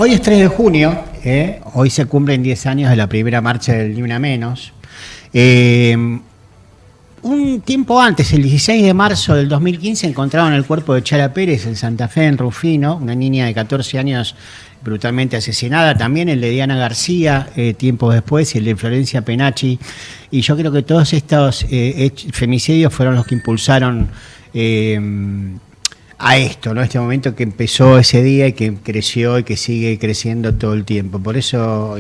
Hoy es 3 de junio, hoy se cumplen 10 años de la primera marcha del Ni Una Menos. Un tiempo antes, el 16 de marzo del 2015, encontraron el cuerpo de Chara Pérez en Santa Fe, en Rufino, una niña de 14 años brutalmente asesinada. También el de Diana García, tiempos después, y el de Florencia Penacci. Y yo creo que todos estos femicidios fueron los que impulsaron a esto, ¿no? Este momento que empezó ese día y que creció y que sigue creciendo todo el tiempo. Por eso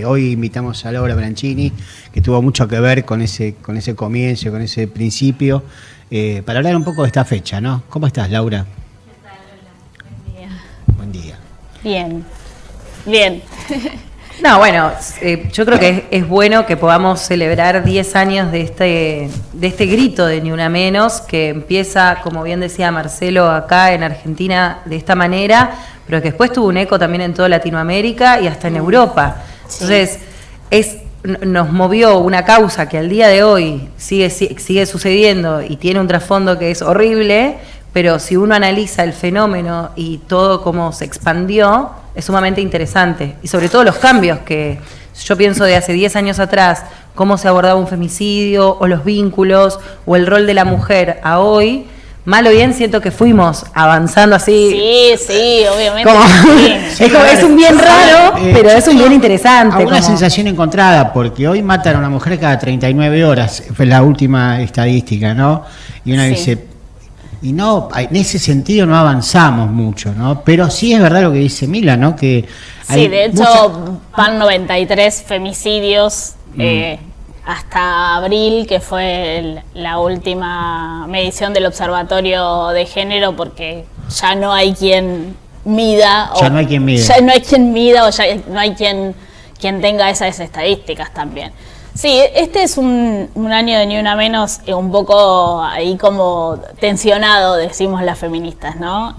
hoy invitamos a Laura Branchini, que tuvo mucho que ver con ese comienzo, con ese principio, para hablar un poco de esta fecha, ¿no? ¿Cómo estás, Laura? ¿Qué tal, Lola? Buen día. Buen día. Bien, bien. No, bueno, yo creo que es bueno que podamos celebrar 10 años de este grito de Ni Una Menos, que empieza, como bien decía Marcelo, acá en Argentina de esta manera, pero que después tuvo un eco también en toda Latinoamérica y hasta en Europa. Sí. Entonces, nos movió una causa que al día de hoy sigue sucediendo y tiene un trasfondo que es horrible, pero si uno analiza el fenómeno y todo cómo se expandió, es sumamente interesante. Y sobre todo los cambios que yo pienso de hace 10 años atrás, cómo se abordaba un femicidio, o los vínculos, o el rol de la mujer a hoy, mal o bien siento que fuimos avanzando así. Sí, obviamente. Sí. Es un bien raro, pero es un bien interesante. Una sensación encontrada, porque hoy matan a una mujer cada 39 horas, fue la última estadística, ¿no? Y una dice... Y no, en ese sentido no avanzamos mucho, ¿no? Pero sí es verdad lo que dice Mila, ¿no? Que sí, de hecho van 93 femicidios hasta abril, que fue la última medición del Observatorio de Género, porque ya no hay quien mida. Ya no hay quien mida. Ya no hay quien mida o ya no hay quien tenga esas estadísticas también. Sí, este es un año de Ni Una Menos un poco ahí como tensionado, decimos las feministas, ¿no?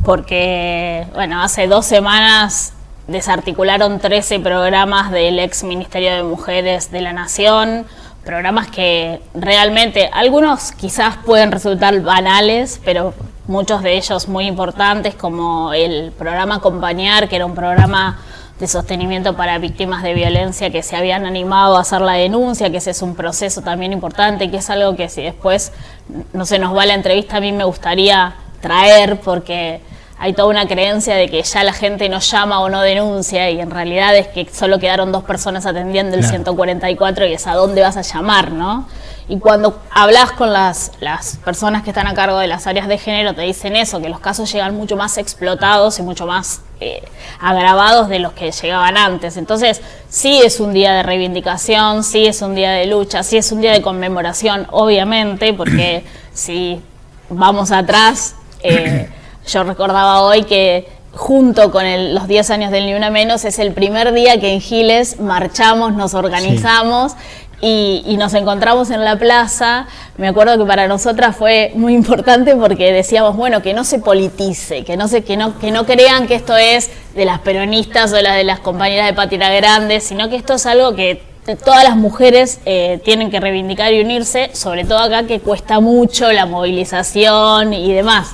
Porque, bueno, hace 2 semanas desarticularon 13 programas del ex Ministerio de Mujeres de la Nación, programas que realmente, algunos quizás pueden resultar banales, pero muchos de ellos muy importantes, como el programa Acompañar, que era un programa de sostenimiento para víctimas de violencia que se habían animado a hacer la denuncia, que ese es un proceso también importante, que es algo que si después no se nos va la entrevista a mí me gustaría traer, porque hay toda una creencia de que ya la gente no llama o no denuncia, y en realidad es que solo quedaron 2 personas atendiendo el 144 y es a dónde vas a llamar, ¿no? Y cuando hablas con las personas que están a cargo de las áreas de género, te dicen eso, que los casos llegan mucho más explotados y mucho más agravados de los que llegaban antes. Entonces, sí es un día de reivindicación, sí es un día de lucha, sí es un día de conmemoración, obviamente, porque si vamos atrás, yo recordaba hoy que junto con los 10 años del Ni Una Menos es el primer día que en Giles marchamos, nos organizamos. Sí. Y nos encontramos en la plaza. Me acuerdo que para nosotras fue muy importante porque decíamos, bueno, que no se politice, que no crean que esto es de las peronistas o de las compañeras de Patria Grande, sino que esto es algo que todas las mujeres tienen que reivindicar y unirse, sobre todo acá que cuesta mucho la movilización y demás.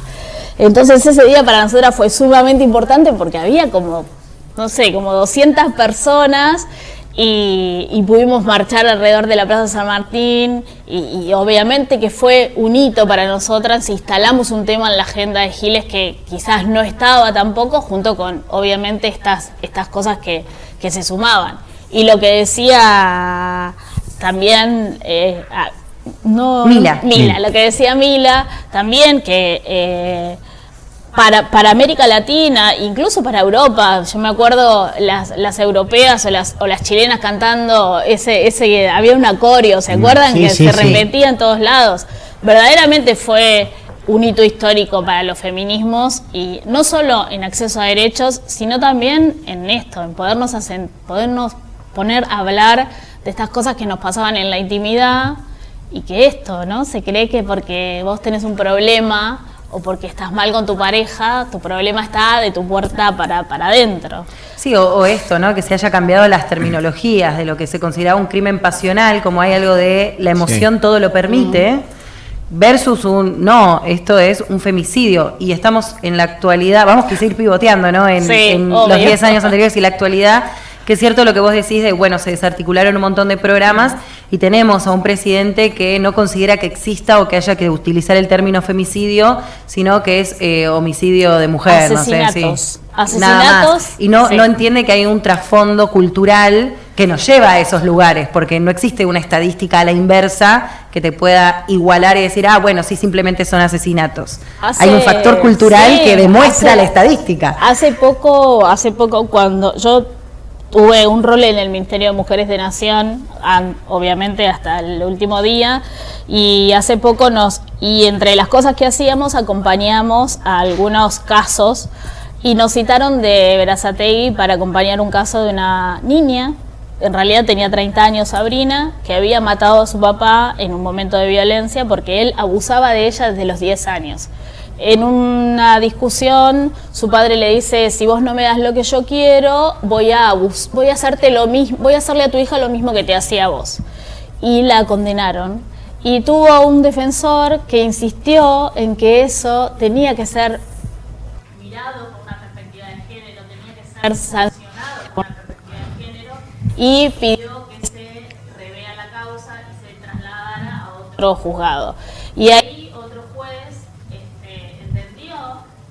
Entonces ese día para nosotras fue sumamente importante porque había como 200 personas y pudimos marchar alrededor de la Plaza San Martín y obviamente que fue un hito para nosotras. Instalamos un tema en la agenda de Giles que quizás no estaba tampoco, junto con obviamente estas cosas que se sumaban. Y lo que decía también Mila, lo que decía Mila también, que para América Latina, incluso para Europa, yo me acuerdo las europeas o las chilenas cantando había un acorio, ¿se acuerdan? Se repetía en todos lados. Verdaderamente fue un hito histórico para los feminismos, y no solo en acceso a derechos, sino también en esto, en podernos poner a hablar de estas cosas que nos pasaban en la intimidad, y que esto, ¿no? Se cree que porque vos tenés un problema o porque estás mal con tu pareja, tu problema está de tu puerta para adentro. Sí, o esto, ¿no? Que se haya cambiado las terminologías de lo que se consideraba un crimen pasional, como hay algo de la emoción todo lo permite, versus no, esto es un femicidio. Y estamos en la actualidad, vamos a seguir pivoteando, ¿no? En los 10 años anteriores y la actualidad, que es cierto lo que vos decís de, bueno, se desarticularon un montón de programas y tenemos a un presidente que no considera que exista o que haya que utilizar el término femicidio, sino que es homicidio de mujer, asesinatos. No sé, sí. Asesinatos. Nada más. Y no entiende que hay un trasfondo cultural que nos lleva a esos lugares, porque no existe una estadística a la inversa que te pueda igualar y decir, bueno, sí, simplemente son asesinatos. Hay un factor cultural que demuestra la estadística. Hace poco cuando yo tuve un rol en el Ministerio de Mujeres de Nación, obviamente hasta el último día, y hace poco y entre las cosas que hacíamos, acompañamos a algunos casos, y nos citaron de Berazategui para acompañar un caso de una niña, en realidad tenía 30 años, Sabrina, que había matado a su papá en un momento de violencia porque él abusaba de ella desde los 10 años. En una discusión, su padre le dice, si vos no me das lo que yo quiero, voy a hacerte lo mismo, voy a hacerle a tu hija lo mismo que te hacía a vos. Y la condenaron. Y tuvo un defensor que insistió en que eso tenía que ser mirado con una perspectiva de género, tenía que ser sancionado con una perspectiva de género, y pidió que se revea la causa y se trasladara a otro juzgado. Y ahí otro juez entendió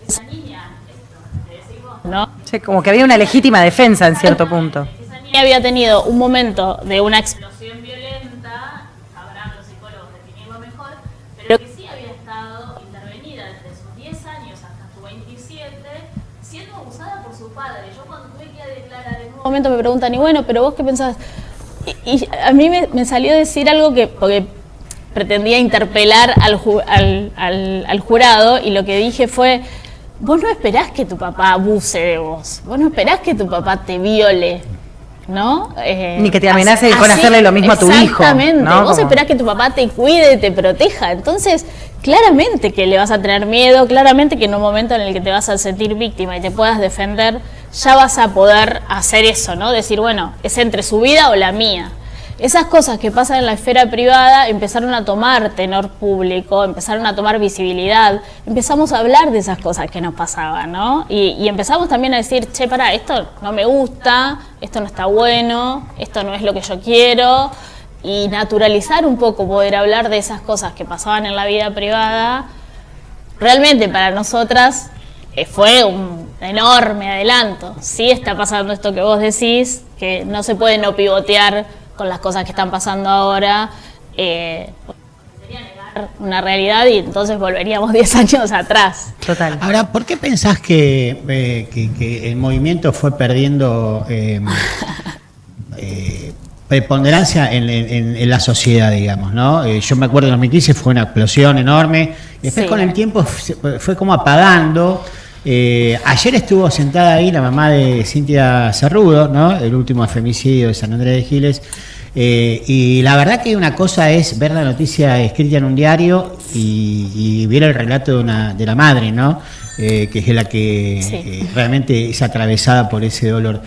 que esa niña, esto, le decimos, ¿no? Sí, como que había una legítima defensa en cierto punto. Esa niña había tenido un momento de una explosión violenta, sabrán los psicólogos definirlo mejor, pero que sí había estado intervenida desde sus 10 años hasta sus 27, siendo abusada por su padre. Yo cuando tuve que declarar, en un momento me preguntan, y bueno, pero vos qué pensás, y a mí me salió decir algo porque pretendía interpelar al jurado, y lo que dije fue, vos no esperás que tu papá abuse de vos, vos no esperás que tu papá te viole, ¿no? Ni que te amenace con hacerle lo mismo a tu hijo. Exactamente, ¿no? vos esperás que tu papá te cuide, te proteja, entonces claramente que le vas a tener miedo, claramente que en un momento en el que te vas a sentir víctima y te puedas defender, ya vas a poder hacer eso, ¿no? Decir, bueno, es entre su vida o la mía. Esas cosas que pasan en la esfera privada empezaron a tomar tenor público, empezaron a tomar visibilidad, empezamos a hablar de esas cosas que nos pasaban, ¿no? Y empezamos también a decir, che, pará, esto no me gusta, esto no está bueno, esto no es lo que yo quiero, y naturalizar un poco, poder hablar de esas cosas que pasaban en la vida privada, realmente para nosotras fue un enorme adelanto. Sí está pasando esto que vos decís, que no se puede no pivotear con las cosas que están pasando ahora, sería negar una realidad y entonces volveríamos 10 años atrás. Total. Ahora, ¿por qué pensás que el movimiento fue perdiendo preponderancia en la sociedad, digamos, ¿no? Yo me acuerdo en 2015 fue una explosión enorme, y después con el tiempo fue como apagando. Ayer estuvo sentada ahí la mamá de Cintia Cerrudo, ¿no? El último femicidio de San Andrés de Giles, y la verdad que una cosa es ver la noticia escrita en un diario y ver el relato de la madre, ¿no? Que es la que realmente es atravesada por ese dolor.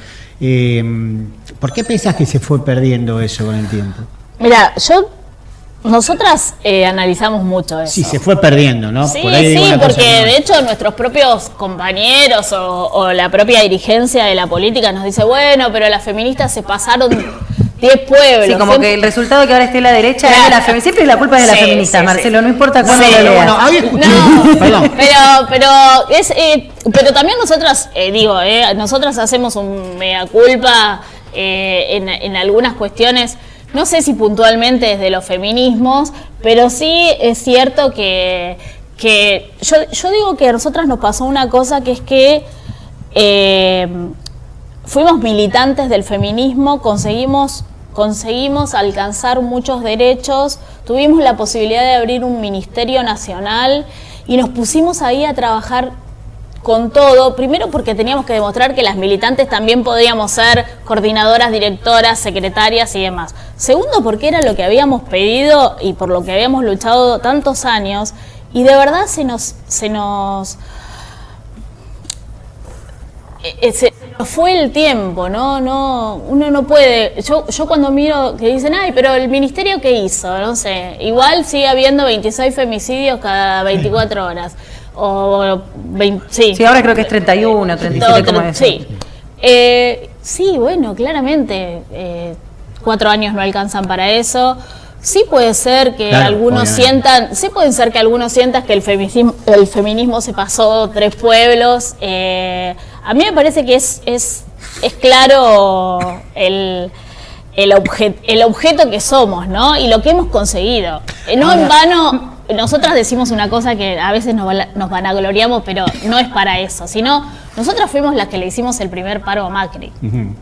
¿Por qué pensás que se fue perdiendo eso con el tiempo? Mira, nosotras analizamos mucho eso. Sí, se fue perdiendo, ¿no? Sí, porque de hecho nuestros propios compañeros o la propia dirigencia de la política nos dice, bueno, pero las feministas se pasaron 10 pueblos. Sí, como que el resultado que ahora esté a la derecha es de la feminista. Siempre la culpa es de las feministas, Marcelo, no importa cuándo lo leas. Bueno, ahí escuché. Perdón. Pero también nosotras, nosotras hacemos un mea culpa en algunas cuestiones. No sé si puntualmente desde los feminismos, pero sí es cierto que yo digo que a nosotras nos pasó una cosa, que es que fuimos militantes del feminismo, conseguimos alcanzar muchos derechos, tuvimos la posibilidad de abrir un ministerio nacional y nos pusimos ahí a trabajar con todo, primero porque teníamos que demostrar que las militantes también podíamos ser coordinadoras, directoras, secretarias y demás. Segundo, porque era lo que habíamos pedido y por lo que habíamos luchado tantos años, y de verdad se nos fue el tiempo, ¿no? Uno no puede. Yo cuando miro que dicen, ay, pero el ministerio ¿qué hizo? No sé, igual sigue habiendo 26 femicidios cada 24 horas. O 20, sí. Sí, ahora creo que es 31, 37, como es. Sí. Sí, bueno, claramente 4 años no alcanzan para eso. Sí puede ser que algunos sientan que el feminismo se pasó 3 pueblos. A mí me parece que es claro el objeto que somos, ¿no? Y lo que hemos conseguido. No en vano, nosotras decimos una cosa que a veces nos vanagloriamos, pero no es para eso, sino nosotras fuimos las que le hicimos el primer paro a Macri. Uh-huh.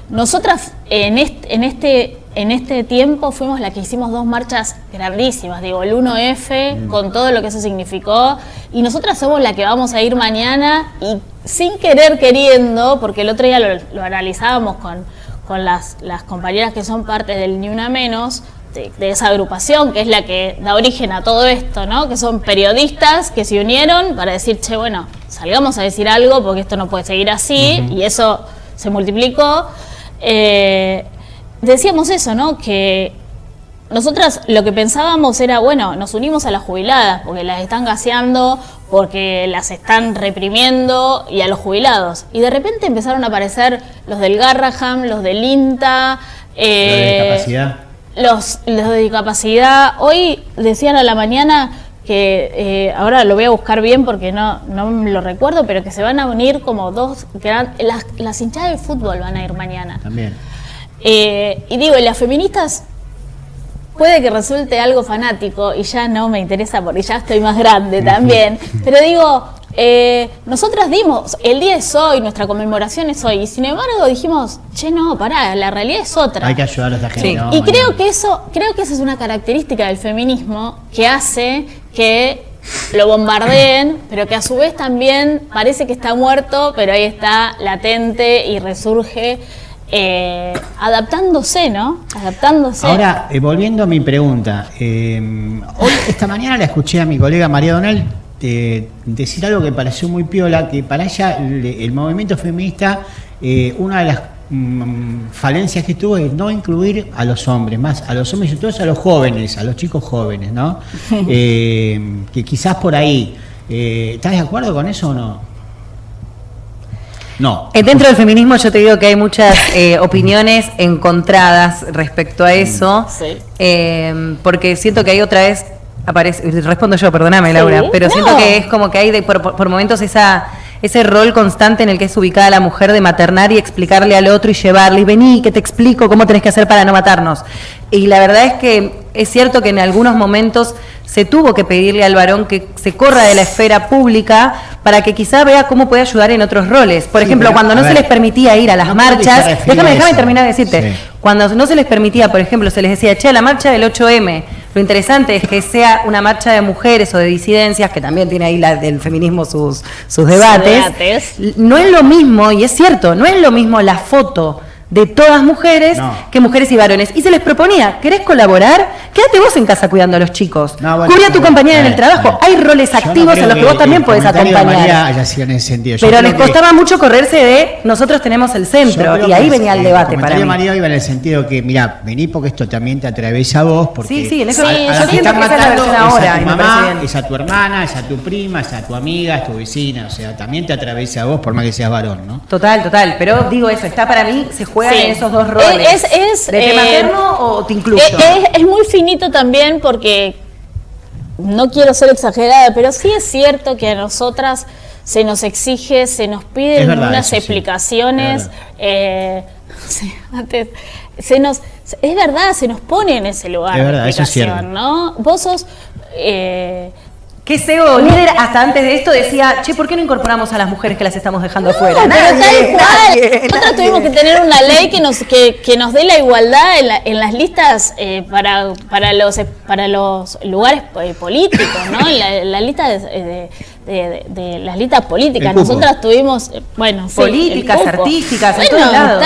Nosotras en este tiempo fuimos las que hicimos 2 marchas grandísimas, digo, el 1F, con todo lo que eso significó, y nosotras somos las que vamos a ir mañana, y sin querer queriendo, porque el otro día lo analizábamos con las compañeras que son parte del Ni Una Menos, de esa agrupación, que es la que da origen a todo esto, ¿no? Que son periodistas que se unieron para decir, che, bueno, salgamos a decir algo, porque esto no puede seguir así, uh-huh. Y eso se multiplicó. Decíamos eso, ¿no? Que nosotras lo que pensábamos era, bueno, nos unimos a las jubiladas porque las están gaseando, porque las están reprimiendo, y a los jubilados. Y de repente empezaron a aparecer los del Garraham, los del INTA, los de discapacidad. Hoy decían a la mañana que, ahora lo voy a buscar bien porque no lo recuerdo, pero que se van a unir como 2 las hinchadas de fútbol van a ir mañana. También. Y digo, las feministas puede que resulte algo fanático y ya no me interesa porque ya estoy más grande también, pero digo, nosotras dimos, el día es hoy, nuestra conmemoración es hoy, y sin embargo dijimos, che, no, pará, la realidad es otra. Hay que ayudar a esta gente. Sí. No, y creo que esa es una característica del feminismo que hace que lo bombardeen, pero que a su vez también parece que está muerto, pero ahí está latente y resurge. Adaptándose, ¿no? Adaptándose. Ahora, volviendo a mi pregunta, hoy, esta mañana la escuché a mi colega María Donel decir algo que pareció muy piola, que para ella el movimiento feminista, una de las falencias que tuvo es no incluir a los hombres, más a los hombres y todos a los jóvenes, a los chicos jóvenes, ¿no? Que quizás por ahí, ¿estás de acuerdo con eso o no? No. Dentro del feminismo yo te digo que hay muchas opiniones encontradas respecto a eso, sí. Porque siento que ahí otra vez aparece, respondo yo, perdóname Laura, sí, pero siento que es como que hay por momentos ese rol constante en el que es ubicada la mujer de maternar y explicarle al otro y llevarle, y vení, que te explico cómo tenés que hacer para no matarnos. Y la verdad es que es cierto que en algunos momentos se tuvo que pedirle al varón que se corra de la esfera pública para que quizá vea cómo puede ayudar en otros roles. Por ejemplo, cuando no se les permitía ir a las marchas, déjame terminar de decirte, cuando no se les permitía, por ejemplo, se les decía, che, la marcha del 8M, lo interesante es que sea una marcha de mujeres o de disidencias, que también tiene ahí el feminismo sus debates. No es lo mismo, y es cierto, no es lo mismo la foto de todas mujeres que mujeres y varones. Y se les proponía, ¿querés colaborar? Quédate vos en casa cuidando a los chicos. Cubre a tu compañera en el trabajo. Hay roles activos en los que vos también podés acompañar. Pero les costaba mucho correrse de nosotros tenemos el centro, y ahí venía el debate para mí. María iba en el sentido que, mira, vení porque esto también te atraviesa a vos. Porque sí, en eso yo siento que esa es la versión ahora. Es a tu mamá, es a tu hermana, es a tu prima, es a tu amiga, es tu vecina. O sea, también te atraviesa a vos por más que seas varón, ¿no? Total. Pero digo eso, está para mí, se juegan en esos dos roles. ¿De tema materno o te incluyo? Es muy finito también porque no quiero ser exagerada, pero sí es cierto que a nosotras se nos exige, se nos piden unas explicaciones. Antes es verdad, se nos pone en ese lugar de explicación, ¿no? Vos sos... Que Sego líder hasta antes de esto decía, che, ¿por qué no incorporamos a las mujeres que las estamos dejando afuera? Pero tal cual. Nosotros tuvimos que tener una ley que nos dé la igualdad en las listas para los lugares políticos, ¿no? En la lista de las listas políticas. Nosotras tuvimos, políticas, artísticas, en todos lados.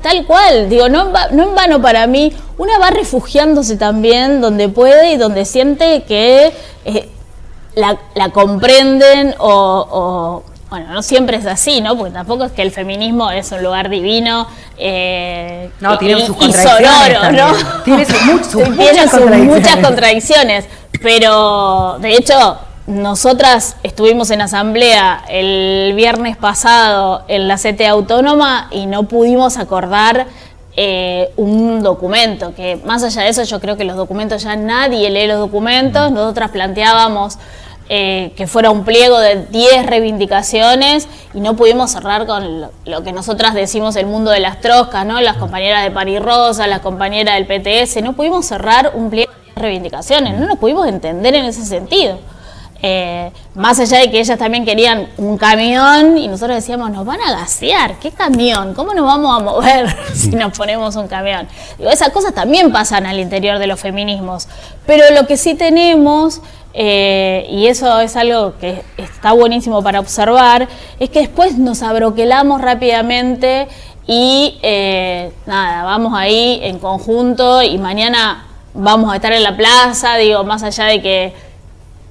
Tal cual, digo, no en vano para mí, una va refugiándose también donde puede y donde siente que la comprenden o bueno, no siempre es así, ¿no? Porque tampoco es que el feminismo es un lugar divino no, tiene sus contradicciones, sonoro, ¿no? Tiene muchas contradicciones. Pero, de hecho, nosotras estuvimos en asamblea el viernes pasado en la CTA Autónoma y no pudimos acordar un documento, que más allá de eso yo creo que los documentos ya nadie lee los documentos. Nosotras planteábamos que fuera un pliego de 10 reivindicaciones y no pudimos cerrar con lo que nosotras decimos el mundo de las troscas, ¿no? Las compañeras de Pari Rosa, las compañeras del PTS, no pudimos cerrar un pliego de 10 reivindicaciones, no nos pudimos entender en ese sentido. Más allá de que ellas también querían un camión y nosotros decíamos, nos van a gasear, ¿qué camión? ¿Cómo nos vamos a mover si nos ponemos un camión? Digo, esas cosas también pasan al interior de los feminismos, pero lo que sí tenemos, y eso es algo que está buenísimo para observar, es que después nos abroquelamos rápidamente y nada, vamos ahí en conjunto y mañana vamos a estar en la plaza, digo, más allá de que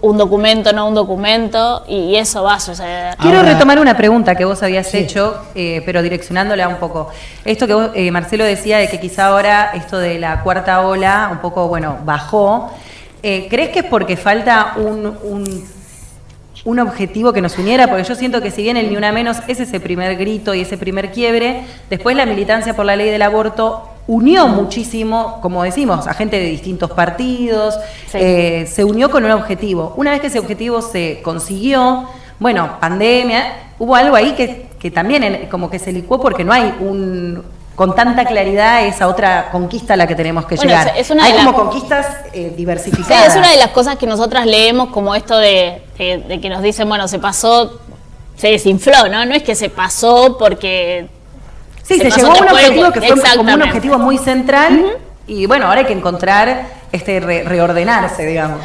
un documento, no un documento, y eso va a suceder. Quiero retomar una pregunta que vos habías hecho, pero direccionándola un poco. Esto que vos, Marcelo decía de que quizá ahora esto de la cuarta ola un poco, bueno, bajó. ¿Crees que es porque falta un objetivo que nos uniera? Porque yo siento que si bien el Ni Una Menos es ese primer grito y ese primer quiebre, después la militancia por la ley del aborto unió muchísimo, como decimos, a gente de distintos partidos, sí. Se unió con un objetivo. Una vez que ese objetivo se consiguió, bueno, pandemia, hubo algo ahí que también como que se licuó porque no hay con tanta claridad esa otra conquista a la que tenemos que llegar. Hay como conquistas diversificadas. Sí, es una de las cosas que nosotras leemos como esto de que nos dicen, bueno, se pasó, se desinfló, ¿no? No es que se pasó porque... Sí, se llegó a un objetivo que fue como un objetivo muy central y bueno, ahora hay que encontrar reordenarse, digamos.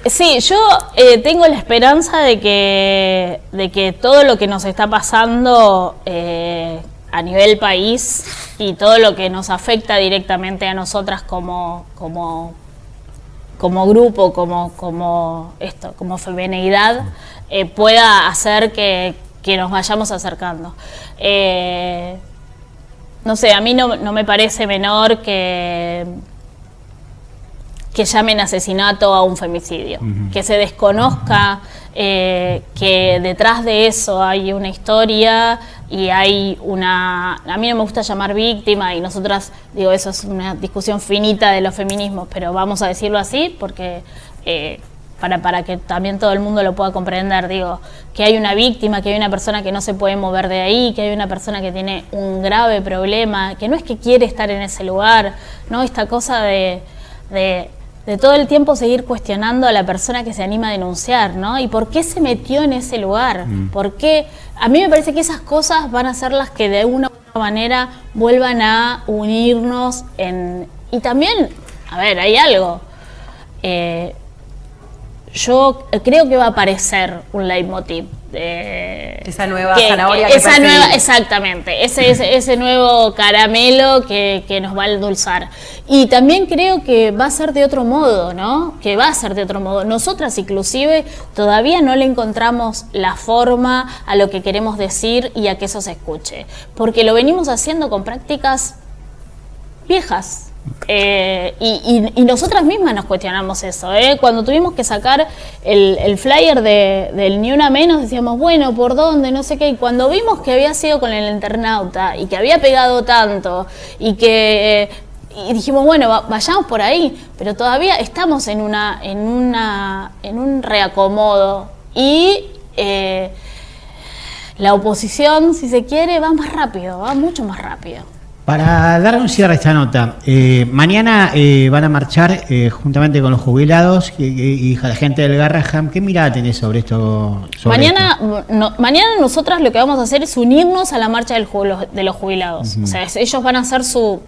Sí, yo tengo la esperanza de que todo lo que nos está pasando a nivel país y todo lo que nos afecta directamente a nosotras como grupo, como femineidad, pueda hacer que nos vayamos acercando. No sé, a mí no me parece menor que llamen asesinato a un femicidio, que se desconozca que detrás de eso hay una historia y hay a mí no me gusta llamar víctima y nosotras, digo, eso es una discusión finita de los feminismos, pero vamos a decirlo así porque... para que también todo el mundo lo pueda comprender, digo, que hay una víctima, que hay una persona que no se puede mover de ahí, que hay una persona que tiene un grave problema, que no es que quiere estar en ese lugar, ¿no? Esta cosa de todo el tiempo seguir cuestionando a la persona que se anima a denunciar, ¿no? ¿Y por qué se metió en ese lugar? ¿Por qué? A mí me parece que esas cosas van a ser las que de una u otra manera vuelvan a unirnos y también, a ver, hay algo... yo creo que va a aparecer un leitmotiv esa nueva zanahoria que exactamente, ese nuevo caramelo que nos va a endulzar. Y también creo que va a ser de otro modo, ¿no? Que va a ser de otro modo. Nosotras inclusive todavía no le encontramos la forma a lo que queremos decir y a que eso se escuche, porque lo venimos haciendo con prácticas viejas. Y nosotras mismas nos cuestionamos eso, cuando tuvimos que sacar el flyer del Ni Una Menos decíamos, bueno, ¿por dónde? No sé qué, y cuando vimos que había sido con el internauta y que había pegado tanto y dijimos, bueno, vayamos por ahí, pero todavía estamos en un reacomodo y la oposición, si se quiere, va más rápido, va mucho más rápido. Para dar un cierre a esta nota, mañana van a marchar juntamente con los jubilados y la gente del Garraham. ¿Qué mirada tenés sobre esto? Mañana nosotras lo que vamos a hacer es unirnos a la marcha de los jubilados. O sea, ellos van a hacer su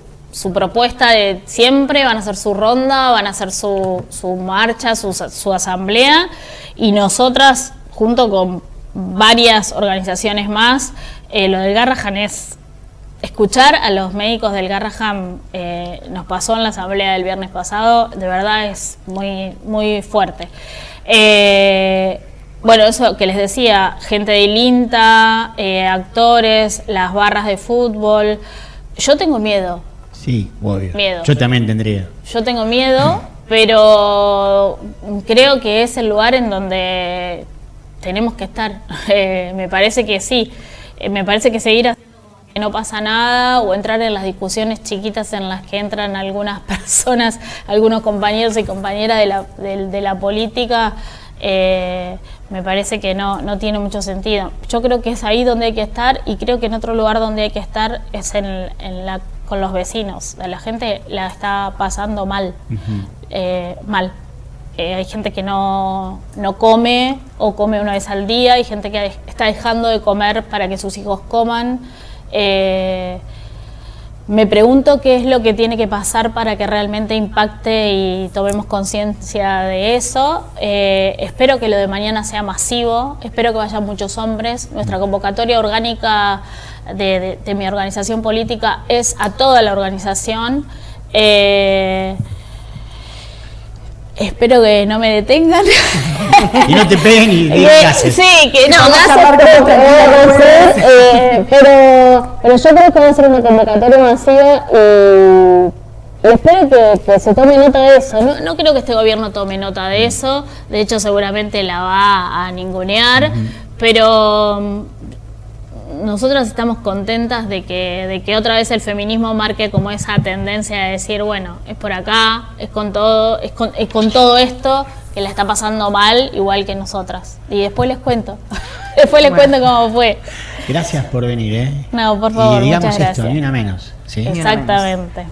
propuesta de siempre, van a hacer su ronda, van a hacer su marcha, su asamblea, y nosotras, junto con varias organizaciones más, lo del Garraham es... Escuchar a los médicos del Garraham, nos pasó en la asamblea del viernes pasado, de verdad es muy, muy fuerte. Bueno, eso que les decía, gente del INTA, actores, las barras de fútbol. Yo tengo miedo. Sí, obvio. Miedo. Yo también tendría. Yo tengo miedo, pero creo que es el lugar en donde tenemos que estar. Me parece que sí. Me parece que seguir haciendo que no pasa nada o entrar en las discusiones chiquitas en las que entran algunas personas, algunos compañeros y compañeras de la política, me parece que no tiene mucho sentido. Yo creo que es ahí donde hay que estar y creo que en otro lugar donde hay que estar es con los vecinos. La gente la está pasando mal, mal. Hay gente que no come o come una vez al día, hay gente que está dejando de comer para que sus hijos coman. Me pregunto qué es lo que tiene que pasar para que realmente impacte y tomemos conciencia de eso. Espero que lo de mañana sea masivo, espero que vayan muchos hombres. Nuestra convocatoria orgánica de mi organización política es a toda la organización. Espero que no me detengan. Y no te peguen y gases. Sí, que no, pero yo creo que va a ser una convocatoria masiva y espero que se tome nota de eso. No creo que este gobierno tome nota de eso. De hecho, seguramente la va a ningunear. Pero nosotras estamos contentas de que otra vez el feminismo marque como esa tendencia de decir, bueno, es por acá, es con todo esto que la está pasando mal, igual que nosotras. Y después les cuento. Les cuento cómo fue. Gracias por venir, No, por favor, y digamos muchas gracias. esto, ni una menos. ¿sí? Exactamente.